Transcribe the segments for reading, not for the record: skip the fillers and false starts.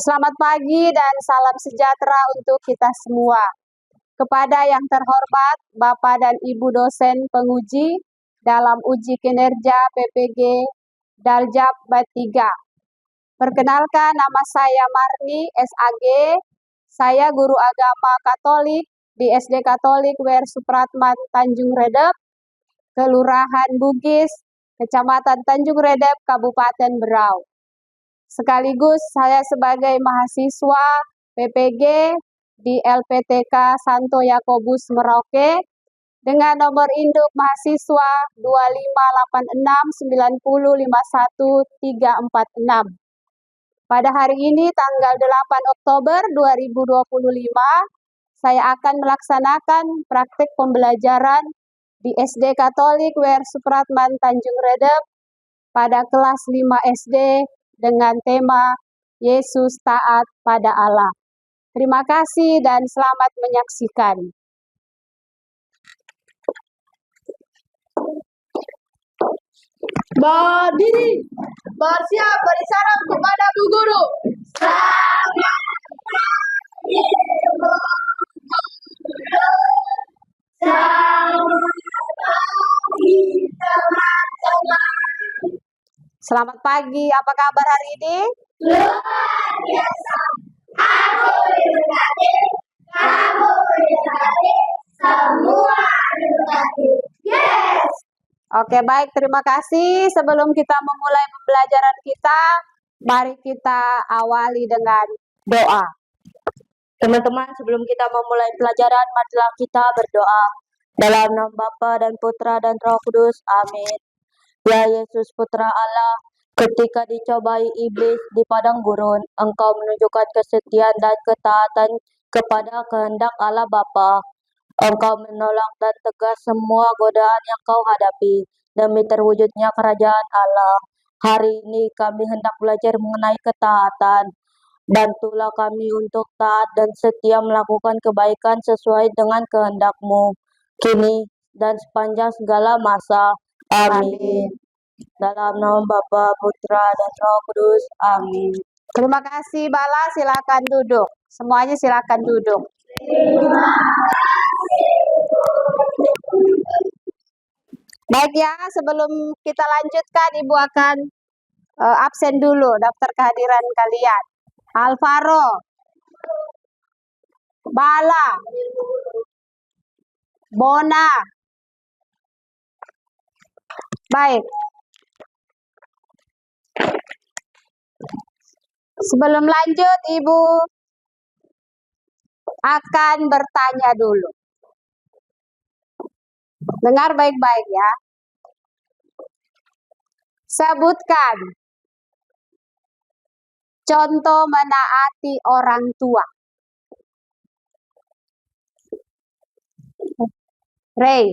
Selamat pagi dan salam sejahtera untuk kita semua. Kepada yang terhormat Bapak dan Ibu dosen penguji dalam uji kinerja PPG Daljab Bab 3. Perkenalkan, nama saya Marni SAG. Saya guru agama Katolik di SD Katolik Wer Supratman Tanjung Redep, Kelurahan Bugis, Kecamatan Tanjung Redep, Kabupaten Berau. Sekaligus saya sebagai mahasiswa PPG di LPTK Santo Yakobus Merauke dengan nomor induk mahasiswa 2586905136. Pada hari ini tanggal 8 Oktober 2025, saya akan melaksanakan praktik pembelajaran di SD Katolik Wer Supratman Tanjung Redep pada kelas 5 SD dengan tema Yesus taat pada Allah. Terima kasih dan selamat menyaksikan. Berdiri, bersiap, beri salam kepada Bu Guru. Selamat pagi, Bu Guru. Selamat pagi, teman-teman. Selamat pagi, apa kabar hari ini? Luar biasa. Aku diberkati, kamu diberkati, semua diberkati. Yes. Oke, baik, terima kasih. Sebelum kita memulai pembelajaran kita, mari kita awali dengan doa. Teman-teman, sebelum kita memulai pelajaran, marilah kita berdoa. Dalam nama Bapa dan Putra dan Roh Kudus. Amin. Ya Yesus Putra Allah, ketika dicobai iblis di padang gurun, Engkau menunjukkan kesetiaan dan ketaatan kepada kehendak Allah Bapa. Engkau menolak dan tegas semua godaan yang Kau hadapi demi terwujudnya kerajaan Allah. Hari ini kami hendak belajar mengenai ketaatan. Bantulah kami untuk taat dan setia melakukan kebaikan sesuai dengan kehendak-Mu, kini dan sepanjang segala masa. Amin. Dalam nama Bapa, Putra, dan Roh Kudus. Amin. Terima kasih, Bala. Silakan duduk. Semuanya silakan duduk. Baik ya, sebelum kita lanjutkan, Ibu akan absen dulu daftar kehadiran kalian. Alvaro, Bala, Bona. Baik. Sebelum lanjut, Ibu akan bertanya dulu. Dengar baik-baik ya. Sebutkan contoh menaati orang tua. Ray.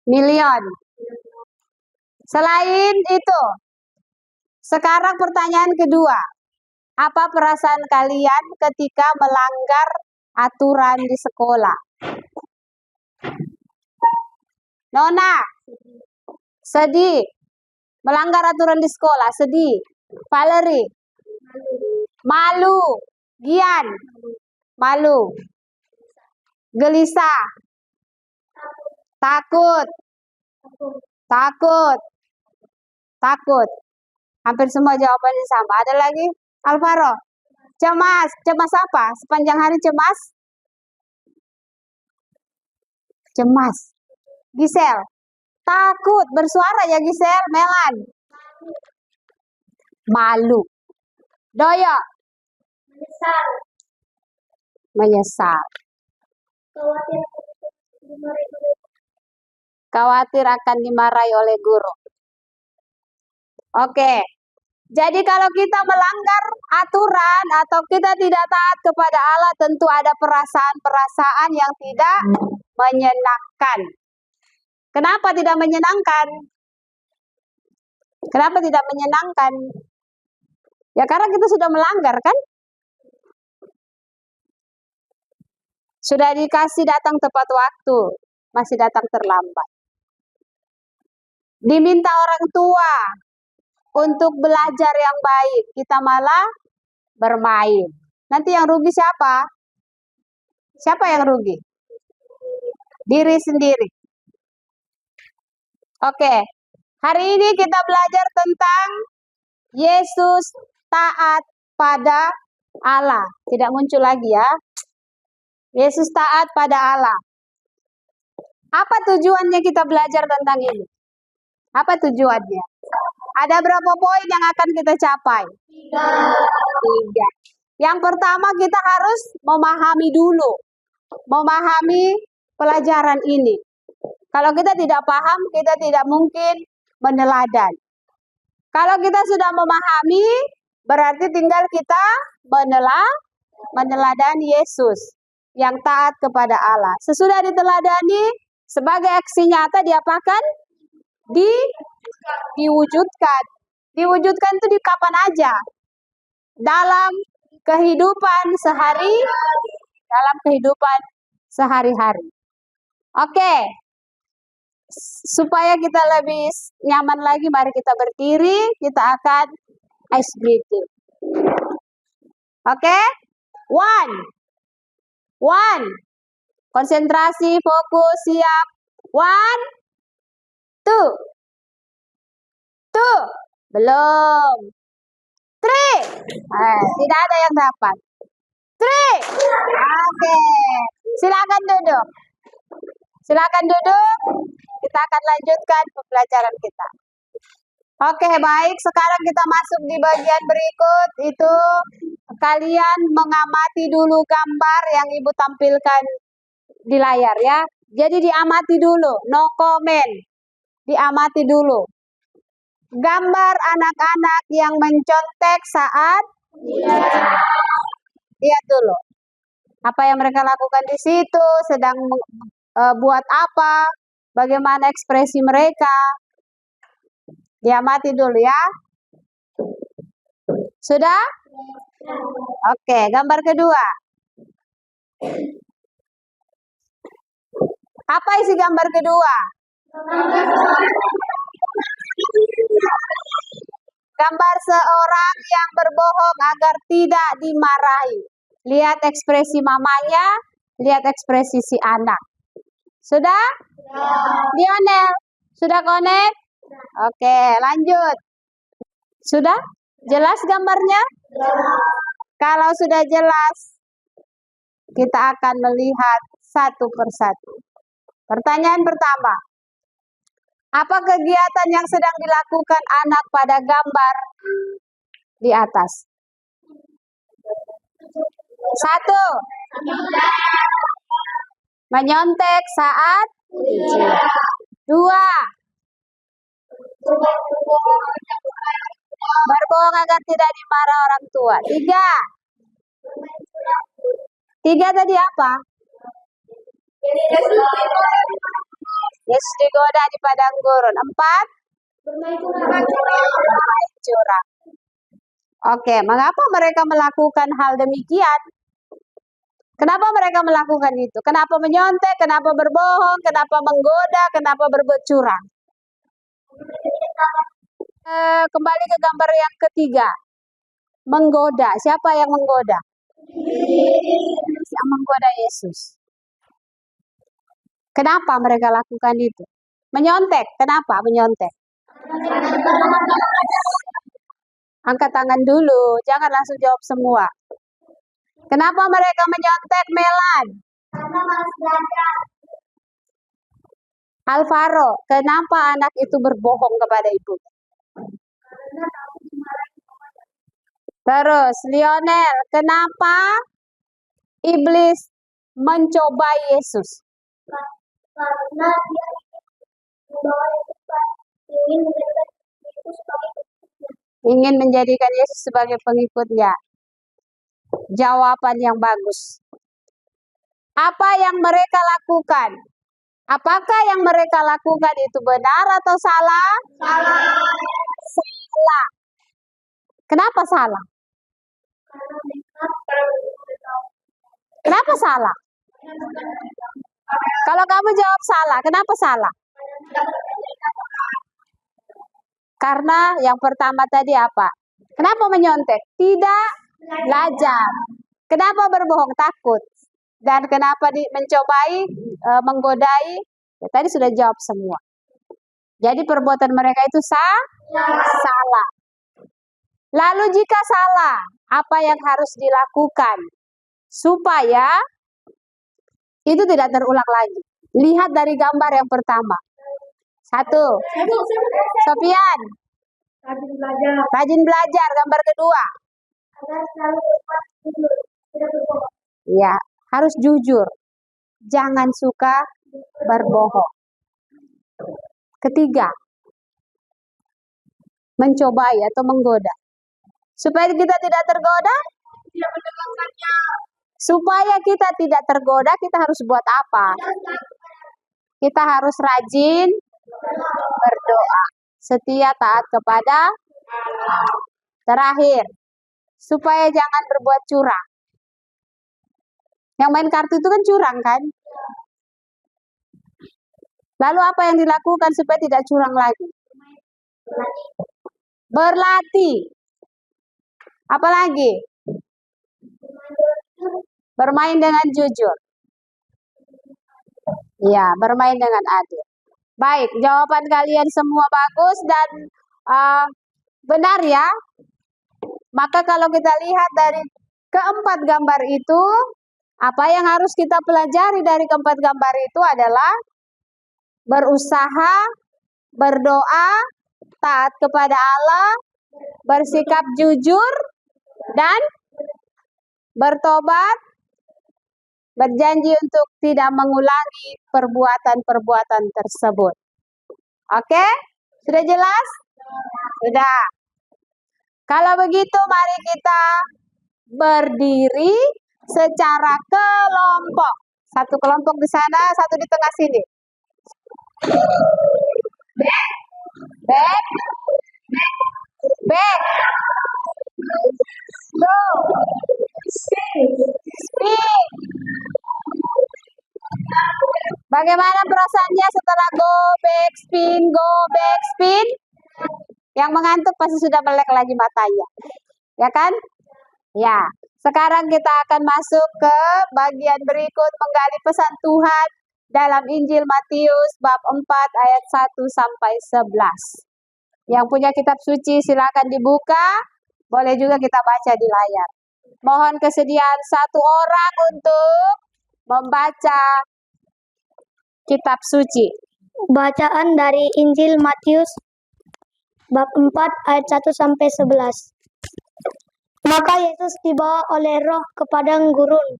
Milion. Selain itu, sekarang pertanyaan kedua. Apa perasaan kalian ketika melanggar aturan di sekolah? Nona, sedih. Melanggar aturan di sekolah, sedih. Valerie, malu. Gian, malu. Gelisah, takut. Takut. Takut. Hampir semua jawabannya sama. Ada lagi? Alvaro, cemas. Cemas apa? Sepanjang hari cemas? Cemas. Gisel, takut. Bersuara ya Gisel. Melan, malu. Doyo, Menyesal. menyesal. Khawatir akan dimarahi oleh guru. Oke. Jadi kalau kita melanggar aturan atau kita tidak taat kepada Allah, tentu ada perasaan-perasaan yang tidak menyenangkan. Kenapa tidak menyenangkan? Kenapa tidak menyenangkan? Ya karena kita sudah melanggar kan? Sudah dikasih datang tepat waktu, masih datang terlambat. Diminta orang tua, untuk belajar yang baik. Kita malah bermain. Nanti yang rugi siapa? Siapa yang rugi? Diri sendiri. Oke, hari ini kita belajar tentang Yesus taat pada Allah. Tidak muncul lagi ya. Yesus taat pada Allah. Apa tujuannya kita belajar tentang ini? Apa tujuannya? Ada berapa poin yang akan kita capai? 3. Yang pertama kita harus memahami dulu. Memahami pelajaran ini. Kalau kita tidak paham, kita tidak mungkin meneladan. Kalau kita sudah memahami, berarti tinggal kita meneladani Yesus yang taat kepada Allah. Sesudah diteladani, sebagai aksi nyata diapakan? Diwujudkan. Diwujudkan itu di kapan aja? Dalam kehidupan sehari-hari. Oke. Supaya kita lebih nyaman lagi, mari kita berdiri, kita akan ice breathing. Oke? 1. Konsentrasi, fokus, siap. 1, 2. Belum. 3. Tidak ada yang dapat. 3. Oke. Silakan duduk. Kita akan lanjutkan pembelajaran kita. Oke, baik. Sekarang kita masuk di bagian berikut. Itu kalian mengamati dulu gambar yang Ibu tampilkan di layar ya. Jadi diamati dulu, no comment. Diamati dulu. Gambar anak-anak yang mencontek saat lihat dulu. Apa yang mereka lakukan di situ, sedang buat apa, bagaimana ekspresi mereka. Diamati dulu ya. Sudah? Oke, gambar kedua. Apa isi gambar kedua? Gambar seorang yang berbohong agar tidak dimarahi. Lihat ekspresi mamanya, lihat ekspresi si anak. Sudah? Lionel, sudah connect? Oke, lanjut. Sudah? Jelas gambarnya? Kalau sudah jelas, kita akan melihat satu persatu. Pertanyaan pertama. Apa kegiatan yang sedang dilakukan anak pada gambar di atas? 1. Menyontek saat ujian. 2. Berbohong agar tidak dimarah orang tua. 3 tadi apa? Yesus digoda di padang gurun. 4. Bermain curang. Oke, mengapa mereka melakukan hal demikian? Kenapa mereka melakukan itu? Kenapa menyontek? Kenapa berbohong? Kenapa menggoda? Kenapa berbuat curang? Kembali ke gambar yang ketiga. Menggoda. Siapa yang menggoda? Yang menggoda Yesus. Kenapa mereka lakukan itu? Menyontek. Kenapa menyontek? Angkat tangan dulu. Jangan langsung jawab semua. Kenapa mereka menyontek, Melan? Alvaro, kenapa anak itu berbohong kepada ibu? Terus, Lionel, kenapa iblis mencoba Yesus? Karena dia ingin menjadikan Yesus sebagai pengikutnya. Jawaban yang bagus. Apa yang mereka lakukan? Apakah yang mereka lakukan itu benar atau salah? Salah. Kenapa salah? Kenapa salah? Kalau kamu jawab salah, kenapa salah? Karena yang pertama tadi apa? Kenapa menyontek? Tidak belajar. Kenapa berbohong? Takut. Dan kenapa mencobai, menggodai? Ya, tadi sudah jawab semua. Jadi perbuatan mereka itu salah. Lalu jika salah, apa yang harus dilakukan supaya itu tidak terulang lagi? Lihat dari gambar yang pertama. 1. Sofian. Rajin belajar. Gambar kedua. Ya, harus jujur. Jangan suka berbohong. Ketiga, mencobai atau menggoda. Supaya kita tidak tergoda, supaya kita tidak tergoda, kita harus buat apa? Kita harus rajin berdoa, setia taat kepada Allah. Terakhir, supaya jangan berbuat curang. Yang main kartu itu kan curang kan? Lalu apa yang dilakukan supaya tidak curang lagi? Berlatih. Apalagi? Bermain dengan jujur. Ya, bermain dengan adil. Baik, jawaban kalian semua bagus dan benar ya. Maka kalau kita lihat dari keempat gambar itu, apa yang harus kita pelajari dari keempat gambar itu adalah berusaha, berdoa, taat kepada Allah, bersikap jujur, dan bertobat, berjanji untuk tidak mengulangi perbuatan-perbuatan tersebut. Oke? Sudah jelas? Sudah. Kalau begitu mari kita berdiri secara kelompok. Satu kelompok di sana, satu di tengah sini. Back. Go. Speak. Bagaimana perasaannya setelah go back spin? Yang mengantuk pasti sudah melek lagi matanya. Ya kan? Ya. Sekarang kita akan masuk ke bagian berikut, menggali pesan Tuhan dalam Injil Matius bab 4 ayat 1 sampai 11. Yang punya kitab suci silakan dibuka, boleh juga kita baca di layar. Mohon kesediaan satu orang untuk membaca kitab suci. Bacaan dari Injil Matius bab 4 ayat 1 sampai 11. Maka Yesus dibawa oleh Roh ke padang gurun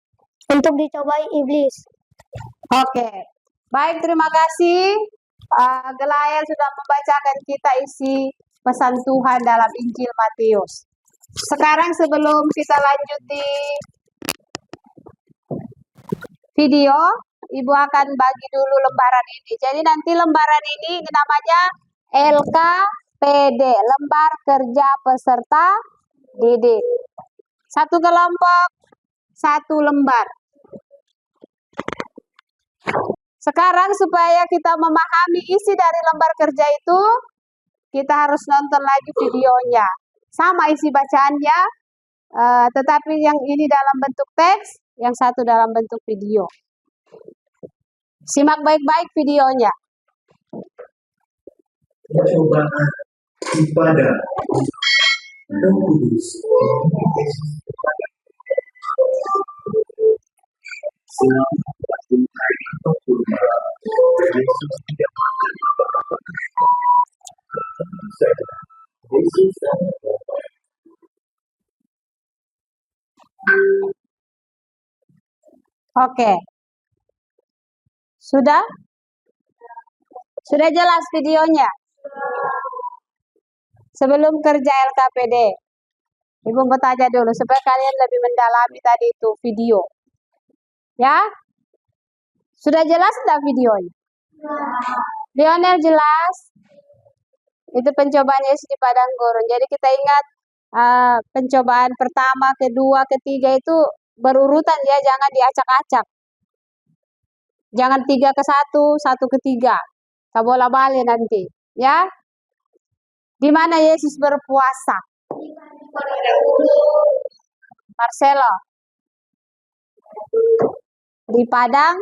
untuk dicobai iblis. Oke. Baik, terima kasih. Gelayan sudah membacakan kita isi pesan Tuhan dalam Injil Matius. Sekarang sebelum kita lanjut di video, Ibu akan bagi dulu lembaran ini. Jadi nanti lembaran ini namanya LKPD, Lembar Kerja Peserta Didik. Satu kelompok, satu lembar. Sekarang supaya kita memahami isi dari lembar kerja itu, kita harus nonton lagi videonya. Sama isi bacaannya, tetapi yang ini dalam bentuk teks, yang satu dalam bentuk video. Simak baik-baik videonya. Percobaan kepada Roh Kudus. Selama 40 hari kurma, Yesus tidak makan apa-apa. Yesus sangat lapar. Oke. Sudah? Sudah jelas videonya? Sebelum kerja LKPD, Ibu mau tanya dulu supaya kalian lebih mendalami tadi itu video. Ya? Sudah jelas enggak videonya? Lionel jelas? Itu pencobaan Yesus di padang gurun. Jadi kita ingat pencobaan pertama, kedua, ketiga itu berurutan ya, jangan diacak-acak. Jangan 3 ke 1, 1 ke 3. Tak bola balik nanti, ya. Di mana Yesus berpuasa? Marcelo. Di padang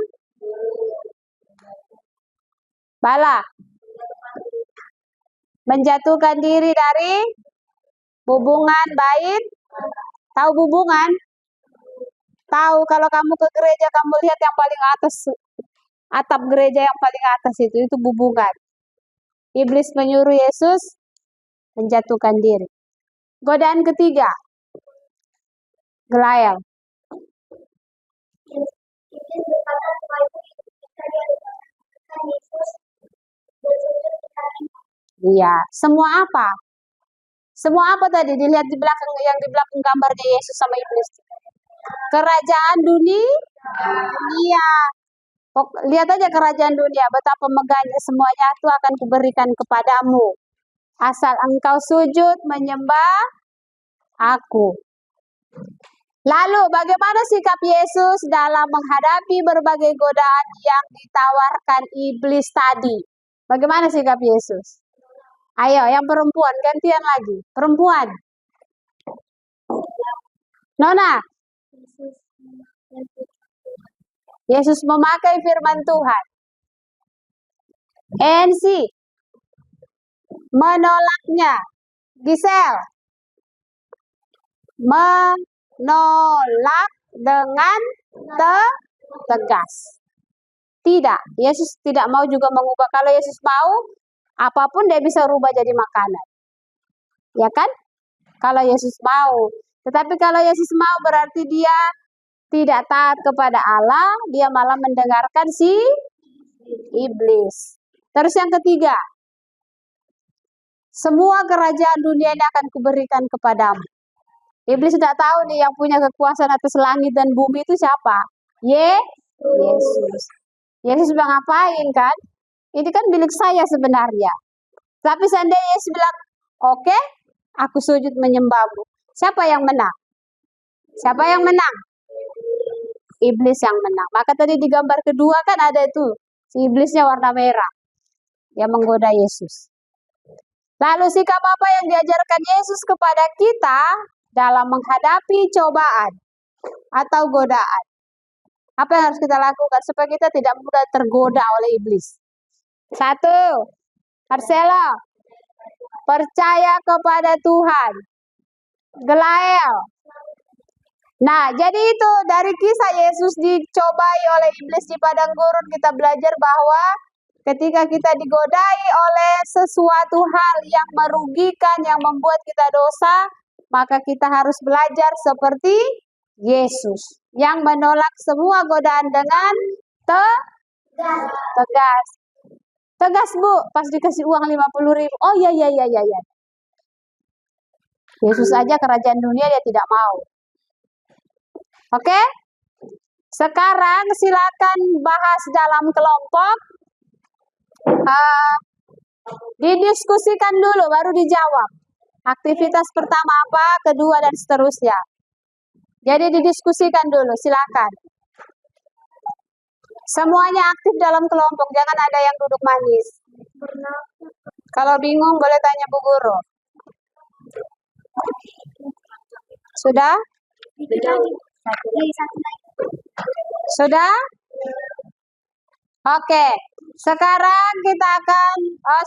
bala. Menjatuhkan diri dari bubungan bait. Tahu bubungan? Tahu kalau kamu ke gereja kamu lihat yang paling atas, atap gereja yang paling atas itu bubungan. Iblis menyuruh Yesus menjatuhkan diri. Godaan ketiga, Gelael. Iya, semua apa? Semua apa tadi dilihat di belakang, yang di belakang gambarnya Yesus sama iblis? Kerajaan dunia. Lihat aja kerajaan dunia, betapa megahnya, semuanya itu akan kuberikan kepadamu. Asal engkau sujud menyembah aku. Lalu bagaimana sikap Yesus dalam menghadapi berbagai godaan yang ditawarkan iblis tadi? Bagaimana sikap Yesus? Ayo, yang perempuan, gantian lagi. Perempuan. Nona. Yesus memakai firman Tuhan. NC. Menolaknya. Gisel. Menolak dengan tegas. Tidak, Yesus tidak mau juga mengubah. Kalau Yesus mau, apapun dia bisa rubah jadi makanan. Ya kan? Kalau Yesus mau. Tetapi kalau Yesus mau berarti dia tidak taat kepada Allah, dia malah mendengarkan si iblis. Terus yang ketiga, semua kerajaan dunia ini akan kuberikan kepadamu. Iblis sudah tahu nih yang punya kekuasaan atas langit dan bumi itu siapa? Yesus. Yesus bilang ngapain kan? Ini kan milik saya sebenarnya. Tapi seandainya Yesus bilang, oke, aku sujud menyembahmu. Siapa yang menang? Siapa yang menang? Iblis yang menang. Maka tadi di gambar kedua kan ada itu. Si iblisnya warna merah. Dia menggoda Yesus. Lalu sikap apa yang diajarkan Yesus kepada kita dalam menghadapi cobaan atau godaan? Apa yang harus kita lakukan supaya kita tidak mudah tergoda oleh iblis? 1. Marcelo, percaya kepada Tuhan. Gelael. Nah, jadi itu dari kisah Yesus dicobai oleh iblis di padang gurun, kita belajar bahwa ketika kita digodai oleh sesuatu hal yang merugikan, yang membuat kita dosa, maka kita harus belajar seperti Yesus yang menolak semua godaan dengan tegas. Tegas, Bu, pas dikasih uang 50.000. Oh ya. Yesus aja kerajaan dunia dia tidak mau. Oke? Sekarang silakan bahas dalam kelompok. Didiskusikan dulu baru dijawab. Aktivitas pertama apa, kedua dan seterusnya. Jadi didiskusikan dulu, silakan. Semuanya aktif dalam kelompok, jangan ada yang duduk manis. Kalau bingung boleh tanya Bu Guru. Sudah? Sudah? Oke. Sekarang kita akan,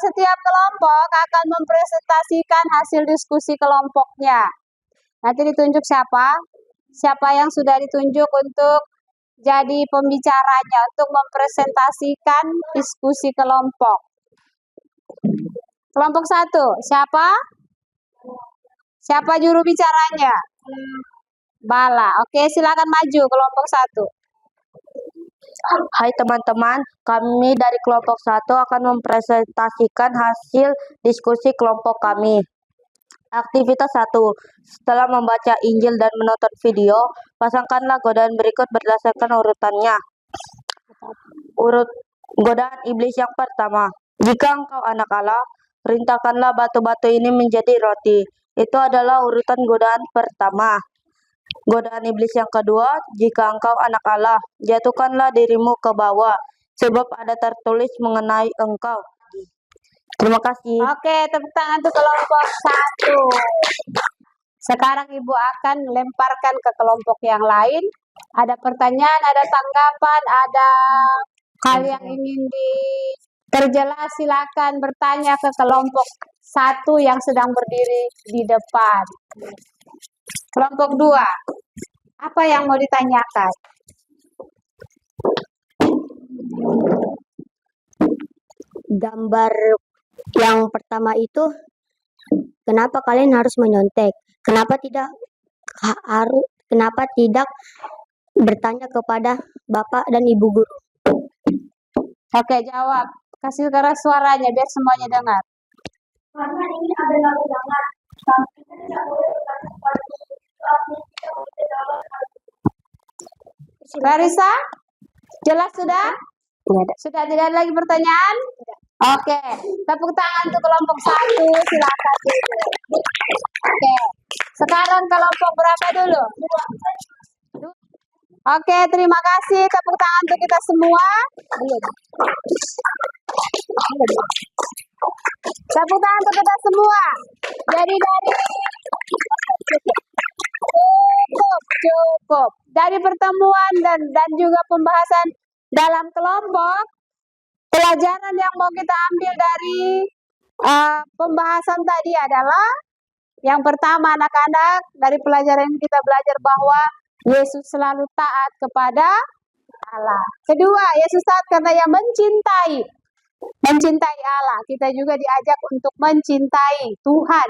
setiap kelompok akan mempresentasikan hasil diskusi kelompoknya. Nanti ditunjuk siapa? Siapa yang sudah ditunjuk untuk jadi pembicaranya, untuk mempresentasikan diskusi kelompok. Kelompok 1, siapa? Siapa juru bicaranya? Bala. Oke, silakan maju kelompok 1. Hai teman-teman, kami dari kelompok 1 akan mempresentasikan hasil diskusi kelompok kami. Aktivitas 1. Setelah membaca Injil dan menonton video, pasangkanlah godaan berikut berdasarkan urutannya. Godaan iblis yang pertama. Jika engkau anak Allah, perintahkanlah batu-batu ini menjadi roti. Itu adalah urutan godaan pertama. Godaan iblis yang kedua, jika engkau anak Allah, jatuhkanlah dirimu ke bawah, sebab ada tertulis mengenai engkau. Terima kasih. Oke, tepuk tangan untuk kelompok 1. Sekarang Ibu akan lemparkan ke kelompok yang lain. Ada pertanyaan, ada tanggapan, ada hal yang ingin diperjelas, silakan bertanya ke kelompok 1 yang sedang berdiri di depan. Kelompok 2, apa yang mau ditanyakan? Gambar yang pertama itu, kenapa kalian harus menyontek? Kenapa tidak bertanya kepada Bapak dan Ibu guru? Oke, jawab. Kasih keras suaranya biar semuanya dengar. Karena ini adalah undangan. Kita tidak boleh bertanya kepada Clarissa, jelas sudah? Sudah tidak ada lagi pertanyaan? Oke, tepuk tangan untuk kelompok 1, silakan dulu. Oke, sekarang kelompok berapa dulu? Oke, terima kasih. Tepuk tangan untuk kita semua. Tepuk tangan untuk kita semua. Jadi cukup. Dari pertemuan dan juga pembahasan dalam kelompok, pelajaran yang mau kita ambil dari pembahasan tadi adalah yang pertama, anak-anak, dari pelajaran yang kita belajar bahwa Yesus selalu taat kepada Allah. Kedua, Yesus taat karena Ia mencintai Allah. Kita juga diajak untuk mencintai Tuhan.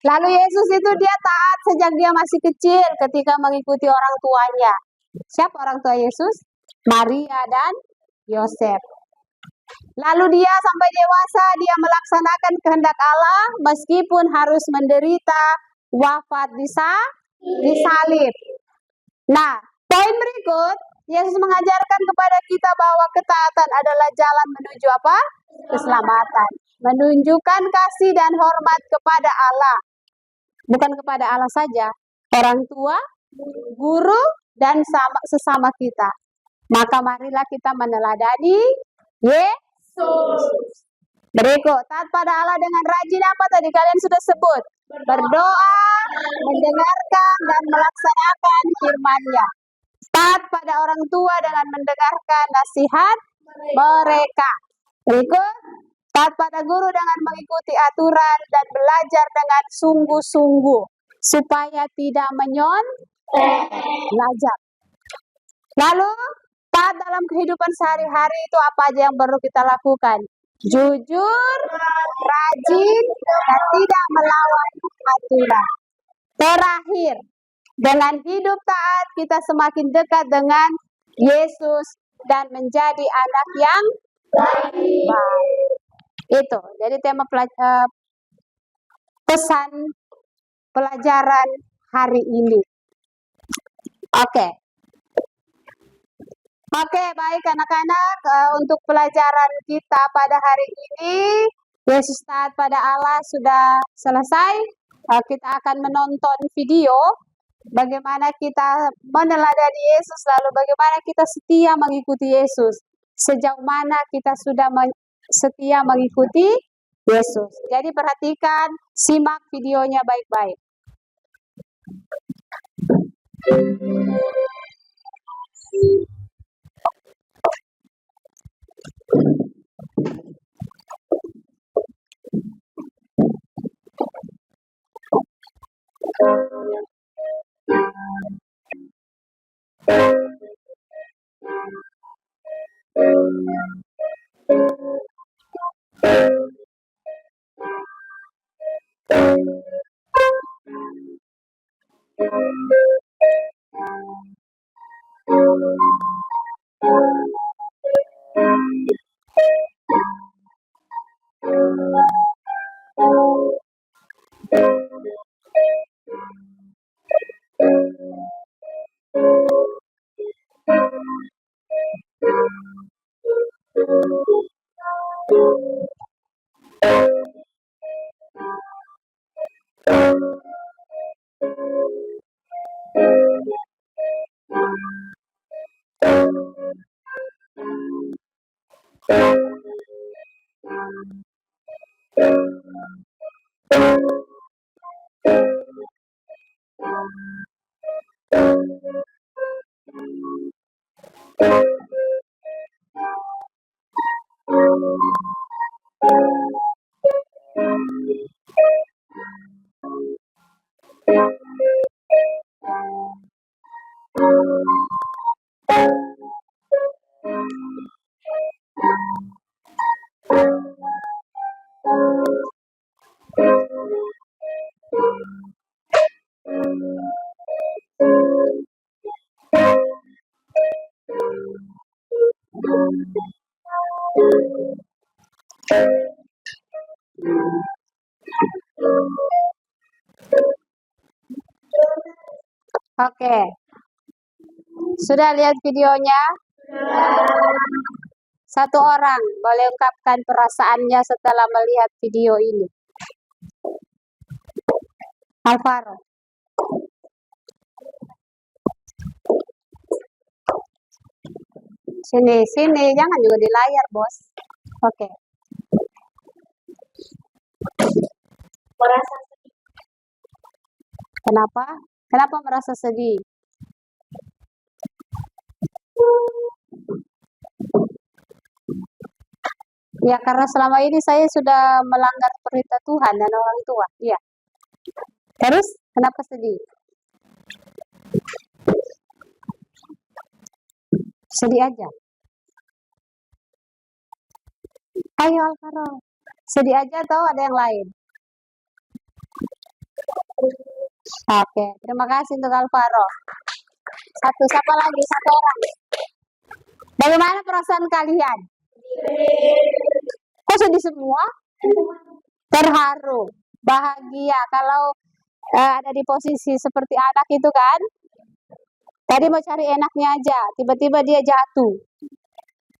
Lalu Yesus itu dia taat sejak dia masih kecil ketika mengikuti orang tuanya. Siapa orang tua Yesus? Maria dan Yosef. Lalu dia sampai dewasa, dia melaksanakan kehendak Allah meskipun harus menderita wafat di salib. Nah, poin berikut, Yesus mengajarkan kepada kita bahwa ketaatan adalah jalan menuju apa? Keselamatan. Menunjukkan kasih dan hormat kepada Allah. Bukan kepada Allah saja, orang tua, guru, dan sesama kita. Maka marilah kita meneladani Yesus. Berikut, taat pada Allah dengan rajin apa tadi kalian sudah sebut? Berdoa, mendengarkan, dan melaksanakan firman-Nya. Taat pada orang tua dengan mendengarkan nasihat mereka. Berikut, taat pada guru dengan mengikuti aturan dan belajar dengan sungguh-sungguh supaya tidak belajar. Lalu, taat dalam kehidupan sehari-hari itu apa aja yang perlu kita lakukan? Jujur, rajin, dan tidak melawan aturan. Terakhir, dengan hidup taat kita semakin dekat dengan Yesus dan menjadi anak yang baik. Itu, jadi tema pesan pelajaran hari ini. Oke, baik anak-anak, untuk pelajaran kita pada hari ini, Yesus taat pada Allah sudah selesai. Kita akan menonton video bagaimana kita meneladani Yesus, lalu bagaimana kita setia mengikuti Yesus. Sejauh mana kita sudah setia mengikuti Yesus. Jadi perhatikan, simak videonya baik-baik. Oke. Sudah lihat videonya? Satu orang boleh ungkapkan perasaannya setelah melihat video ini. Alvaro. Sini, jangan juga di layar, Bos. Oke. Merasa sedih. Kenapa? Kenapa merasa sedih? Ya, karena selama ini saya sudah melanggar perintah Tuhan dan orang tua. Iya. Terus, kenapa sedih? Sedih aja. Ayo, Alvaro. Sedih aja atau ada yang lain? Oke, terima kasih untuk Alvaro. Siapa lagi? Satu orang. Bagaimana perasaan kalian? Kok sedih semua? Terharu, bahagia. Kalau ada di posisi seperti anak itu kan, tadi mau cari enaknya aja, tiba-tiba dia jatuh.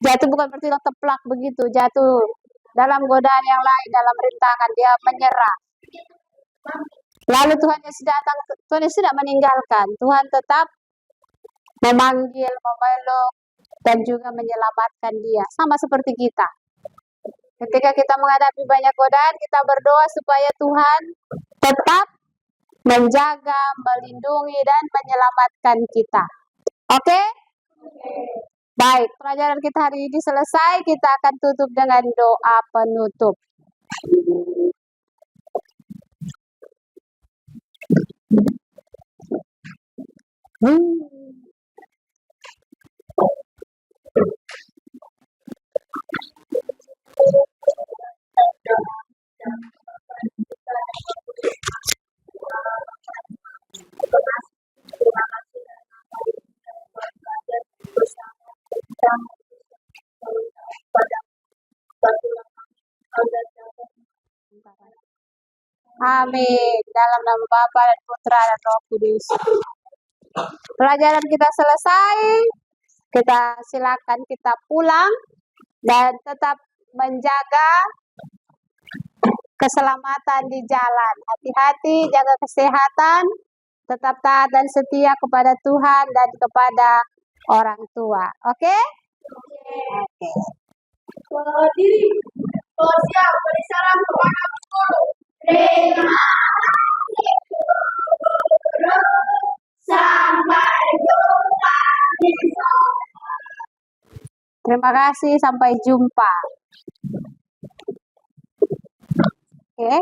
Jatuh bukan berarti teplak begitu, jatuh dalam godaan yang lain, dalam rintangan, dia menyerah. Lalu Tuhan Yesus datang, Tuhan Yesus tidak meninggalkan, Tuhan tetap memanggil, memeluk, dan juga menyelamatkan dia. Sama seperti kita. Ketika kita menghadapi banyak godaan, kita berdoa supaya Tuhan tetap menjaga, melindungi, dan menyelamatkan kita. Oke? Baik, pelajaran kita hari ini selesai. Kita akan tutup dengan doa penutup. Amin. Dalam nama Bapa dan Putra dan Roh Kudus. Pelajaran kita selesai. Kita silakan kita pulang dan tetap menjaga keselamatan di jalan. Hati-hati, jaga kesehatan, tetap taat dan setia kepada Tuhan dan kepada orang tua. Oke? Oke. Berdiri. Siap, beri salam kepada guru. Terima kasih. Sampai jumpa besok. Terima kasih, sampai jumpa. Oke.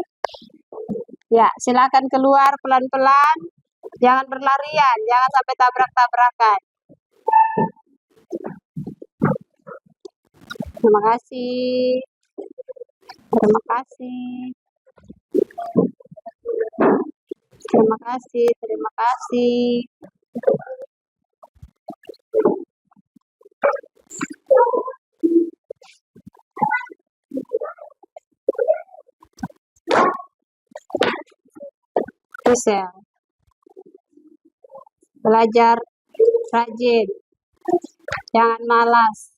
Ya, silakan keluar pelan-pelan. Jangan berlarian, jangan sampai tabrak-tabrakan. Terima kasih. Terima kasih. Terima kasih, terima kasih. Gisel. Belajar rajin. Jangan malas.